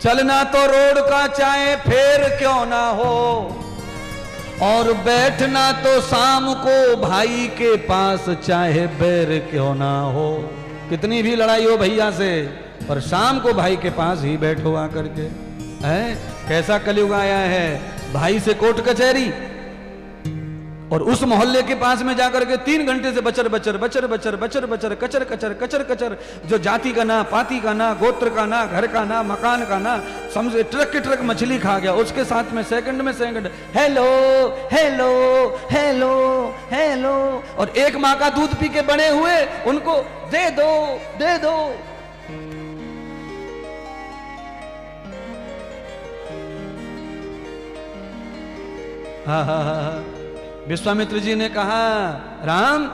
चलना तो रोड का चाहे फेर क्यों ना हो, और बैठना तो शाम को भाई के पास चाहे बैर क्यों ना हो। कितनी भी लड़ाई हो भैया से, पर शाम को भाई के पास ही बैठो आकर के। है कैसा कलयुग आया है, भाई से कोर्ट कचहरी, और उस मोहल्ले के पास में जाकर के 3 घंटे से बचर बचर बचर बचर बचर बचर कचर कचर कचर कचर, जो जाति का ना, पाति का ना, गोत्र का ना, घर का ना, मकान का ना, समझे ट्रक के ट्रक मछली खा गया। उसके साथ में सेकंड में second hello hello hello hello, और एक माँ का दूध पी के बने हुए उनको दे दो दे दो। हा हा हा। विश्वामित्र जी ने कहा, राम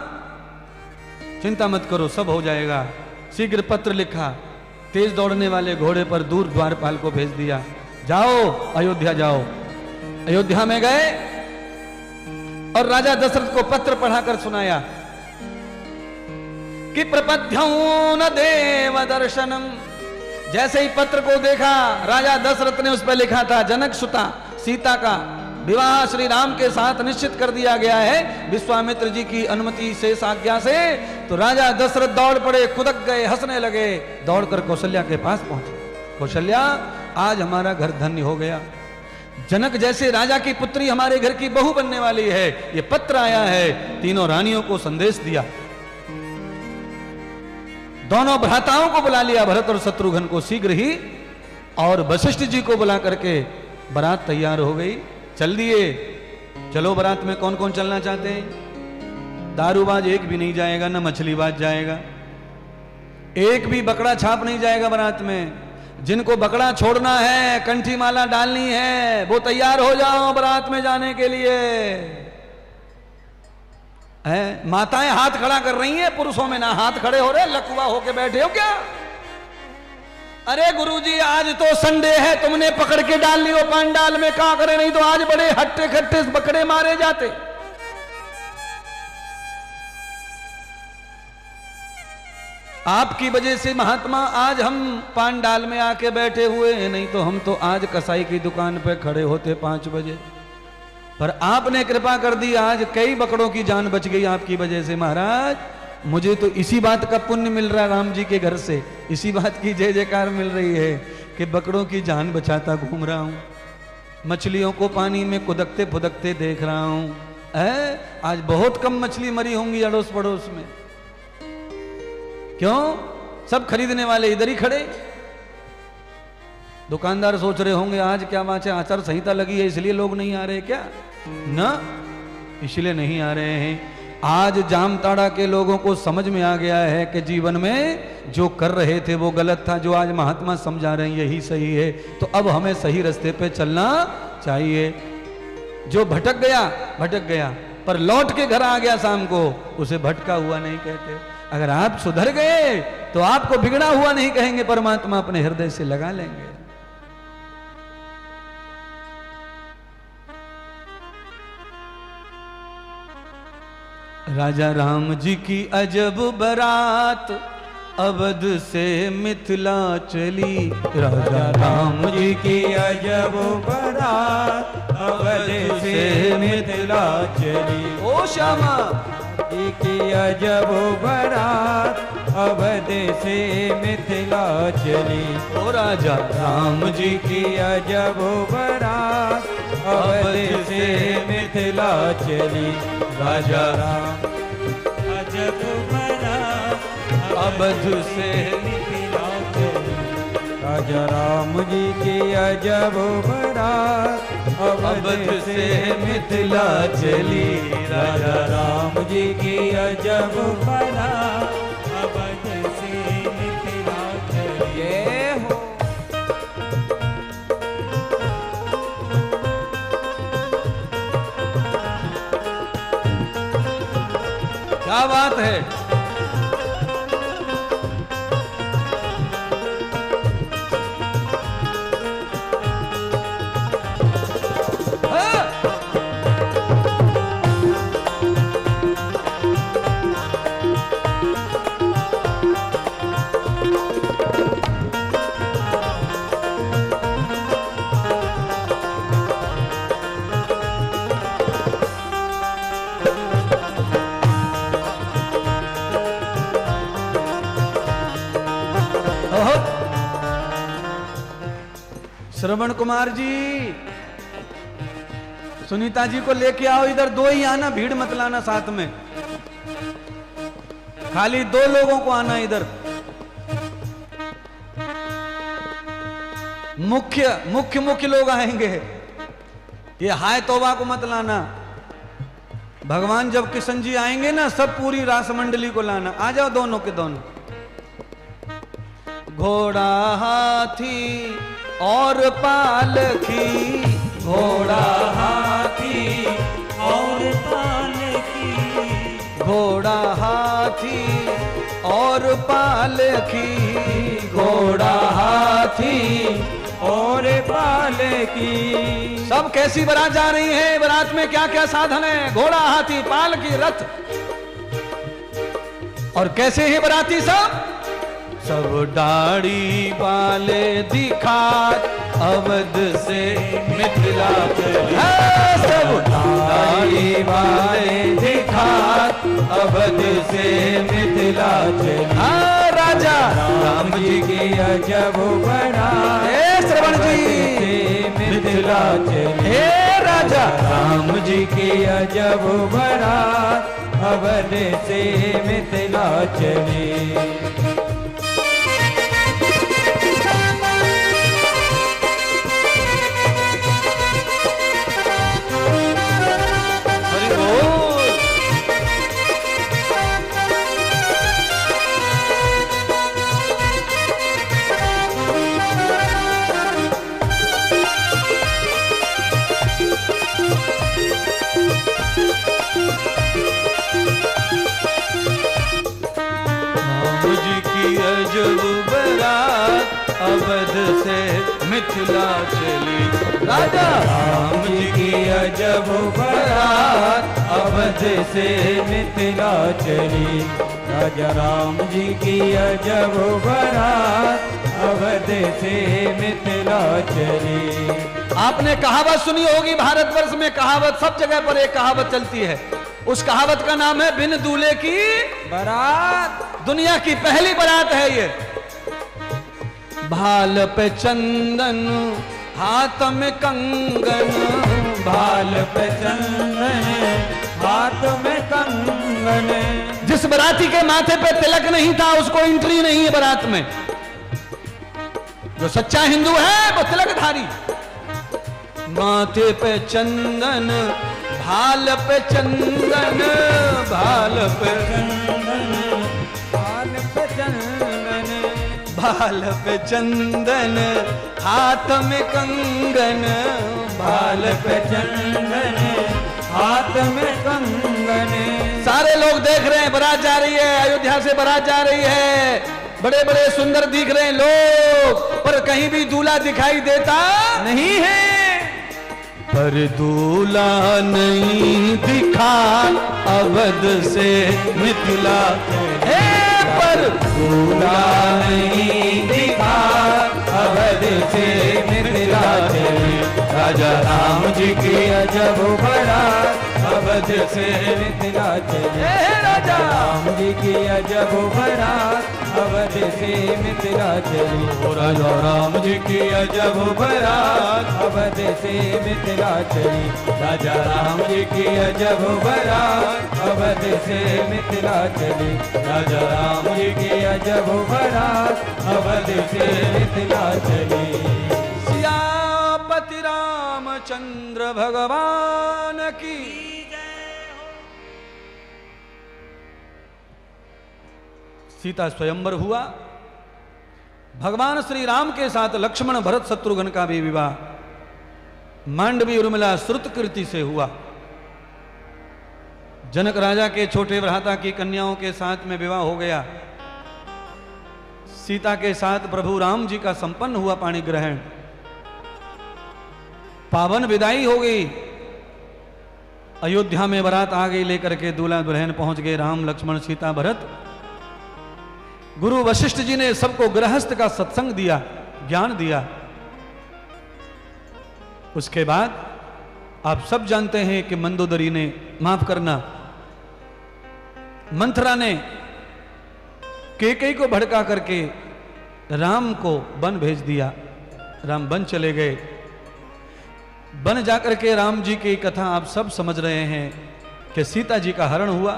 चिंता मत करो, सब हो जाएगा। शीघ्र पत्र लिखा, तेज दौड़ने वाले घोड़े पर दूर द्वारपाल को भेज दिया, जाओ अयोध्या जाओ। अयोध्या में गए और राजा दशरथ को पत्र पढ़ाकर सुनाया कि प्रपद्यं न देव दर्शनम। जैसे ही पत्र को देखा, राजा दशरथ ने उस पर लिखा था, जनक सुता सीता का विवाह श्री राम के साथ निश्चित कर दिया गया है विश्वामित्र जी की अनुमति से, आज्ञा से। तो राजा दशरथ दौड़ पड़े, कुदक गए, हंसने लगे, दौड़कर कौशल्या के पास पहुंचे। कौशल्या, आज हमारा घर धन्य हो गया, जनक जैसे राजा की पुत्री हमारे घर की बहू बनने वाली है। ये पत्र आया है। तीनों रानियों को संदेश दिया, दोनों भ्राताओं को बुला लिया, भरत और शत्रुघ्न को शीघ्र ही, और वशिष्ठ जी को बुला करके बारात तैयार हो गई। चल दिए। चलो बारात में कौन कौन चलना चाहते हैं? दारूबाज एक भी नहीं जाएगा, ना मछलीबाज जाएगा, एक भी बकड़ा छाप नहीं जाएगा बारात में। जिनको बकड़ा छोड़ना है, कंठी माला डालनी है, वो तैयार हो जाओ बारात में जाने के लिए। है माताएं हाथ खड़ा कर रही हैं, पुरुषों में ना हाथ खड़े हो रहे, लकुआ होके बैठे हो क्या? अरे गुरुजी आज तो संडे है, तुमने पकड़ के डाल ली हो पांडाल में, क्या करे, नहीं तो आज बड़े हट्टे खट्टे बकरे मारे जाते। आपकी वजह से महात्मा आज हम पांडाल में आके बैठे हुए हैं, नहीं तो हम तो आज कसाई की दुकान पे खड़े होते 5 बजे। पर आपने कृपा कर दी, आज कई बकरों की जान बच गई आपकी वजह से महाराज। मुझे तो इसी बात का पुण्य मिल रहा है राम जी के घर से, इसी बात की जय जयकार मिल रही है कि बकरों की जान बचाता घूम रहा हूं, मछलियों को पानी में कुदकते फुदकते देख रहा हूं। आज बहुत कम मछली मरी होंगी अड़ोस पड़ोस में। क्यों? सब खरीदने वाले इधर ही खड़े। दुकानदार सोच रहे होंगे आज क्या बात है, आचार संहिता लगी है इसलिए लोग नहीं आ रहे क्या? ना, इसलिए नहीं आ रहे हैं। आज जामताड़ा के लोगों को समझ में आ गया है कि जीवन में जो कर रहे थे वो गलत था, जो आज महात्मा समझा रहे हैं यही सही है। तो अब हमें सही रास्ते पे चलना चाहिए। जो भटक गया पर लौट के घर आ गया शाम को, उसे भटका हुआ नहीं कहते। अगर आप सुधर गए तो आपको बिगड़ा हुआ नहीं कहेंगे, परमात्मा अपने हृदय से लगा लेंगे। राजा राम जी की अजब बारात अवध से मिथिला चली। राजा राम जी की अजब बारात अवध से मिथिला चली। ओ श्यामा जी की अजब बारात अवध से मिथिला चली। ओ राजा राम जी की अजब बारात अवध से मिथिला चली। राजा राम अजब बारात अवध से मिथिला चली। राजा राम जी की अजब बारात अवध से मिथिला चली। राजा राम जी की अजब बारात अवध से मिथिला चली। ये हो क्या बात है। श्रवण कुमार जी, सुनीता जी को लेके आओ इधर, दो ही आना, भीड़ मत लाना साथ में, खाली 2 लोगों को आना इधर। मुख्य लोग आएंगे, ये हाय तौबा को मत लाना। भगवान जब किशन जी आएंगे ना, सब पूरी रास मंडली को लाना। आ जाओ दोनों के दोनों। घोड़ा हाथी और पालकी, घोड़ा हाथी और पालकी, घोड़ा हाथी और पालकी, घोड़ा हाथी और पालकी। सब कैसी बारात जा रही है? बारात में क्या क्या साधन है? घोड़ा हाथी पालकी रथ। और कैसे हैं बाराती सब? सब दाढ़ी वाले दिखात अवध से मिथिला चली, सब दाढ़ी वाले दिखात अवध से मिथिला चली। हाँ राजा राम जी की अजब बारात, श्रवण जी मिथिला चली। हे राजा राम जी की अजब बारात अवध से मिथिला चली। अजब बारात अवध से मिथिला चली, राजा राम जी की अजब बारात अवध से मिथिला चली, राजा राम जी की अजब बारात अवध से मिथिला चली। आपने कहावत सुनी होगी, भारतवर्ष में कहावत सब जगह पर एक कहावत चलती है। उस कहावत का नाम है बिन दूल्हे की बारात। दुनिया की पहली बारात है ये। भाल पे चंदन हाथ में कंगन, भाल पे चंदन हाथ में कंगन। जिस बाराती के माथे पे तिलक नहीं था उसको एंट्री नहीं है बारात में। जो सच्चा हिंदू है वो तिलकधारी। माथे पे चंदन भाल पे चंदन, भाल पे चंदन, भाल पे चंदन, भाल पे चंदन हाथ में कंगन, भाल पे चंदन हाथ में कंगन। सारे लोग देख रहे हैं, बारात जा रही है, अयोध्या से बारात जा रही है, बड़े बड़े सुंदर दिख रहे हैं लोग, पर कहीं भी दूल्हा दिखाई देता नहीं है। पर दूल्हा नहीं दिखा अवध से मिथिला, हे पर दूल्हा नहीं दिखा अवध से मिथिला चली, राजा राम जी की अजब बारात अवध से मिथिला चली, राजा राम जी की अजब बारात अवध से मिथिला चली, राजा राम जी की अजब बारात अवध से मिथिला चली, राजा राम जी की अजब बारात अवध से मिथिला चली, राजा राम जी की अजब बारात अवध से मिथिला चली। सियापति रामचंद्र भगवान की सीता स्वयंवर हुआ। भगवान श्री राम के साथ लक्ष्मण भरत शत्रुघ्न का भी विवाह मांडवी उर्मिला श्रुतकीर्ति से हुआ। जनक राजा के छोटे भ्राता की कन्याओं के साथ में विवाह हो गया। सीता के साथ प्रभु राम जी का संपन्न हुआ पाणी ग्रहण। पावन विदाई हो गई। अयोध्या में बारात आ गई, लेकर के दूल्हा दुल्हन पहुंच गए, राम लक्ष्मण सीता भरत। गुरु वशिष्ठ जी ने सबको गृहस्थ का सत्संग दिया, ज्ञान दिया। उसके बाद आप सब जानते हैं कि मंदोदरी ने, माफ करना, मंथरा ने कैकेयी को भड़का करके राम को वन भेज दिया। राम वन चले गए। वन जाकर के राम जी की कथा आप सब समझ रहे हैं कि सीता जी का हरण हुआ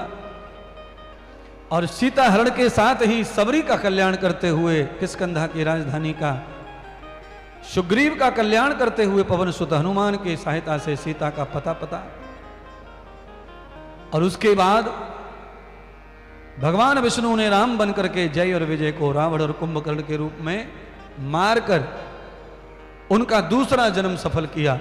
और सीता हरण के साथ ही सबरी का कल्याण करते हुए, किष्किंधा की राजधानी का, सुग्रीव का कल्याण करते हुए पवन सुत हनुमान की सहायता से सीता का पता और उसके बाद भगवान विष्णु ने राम बन करके जय और विजय को रावण और कुंभकर्ण के रूप में मारकर उनका दूसरा जन्म सफल किया।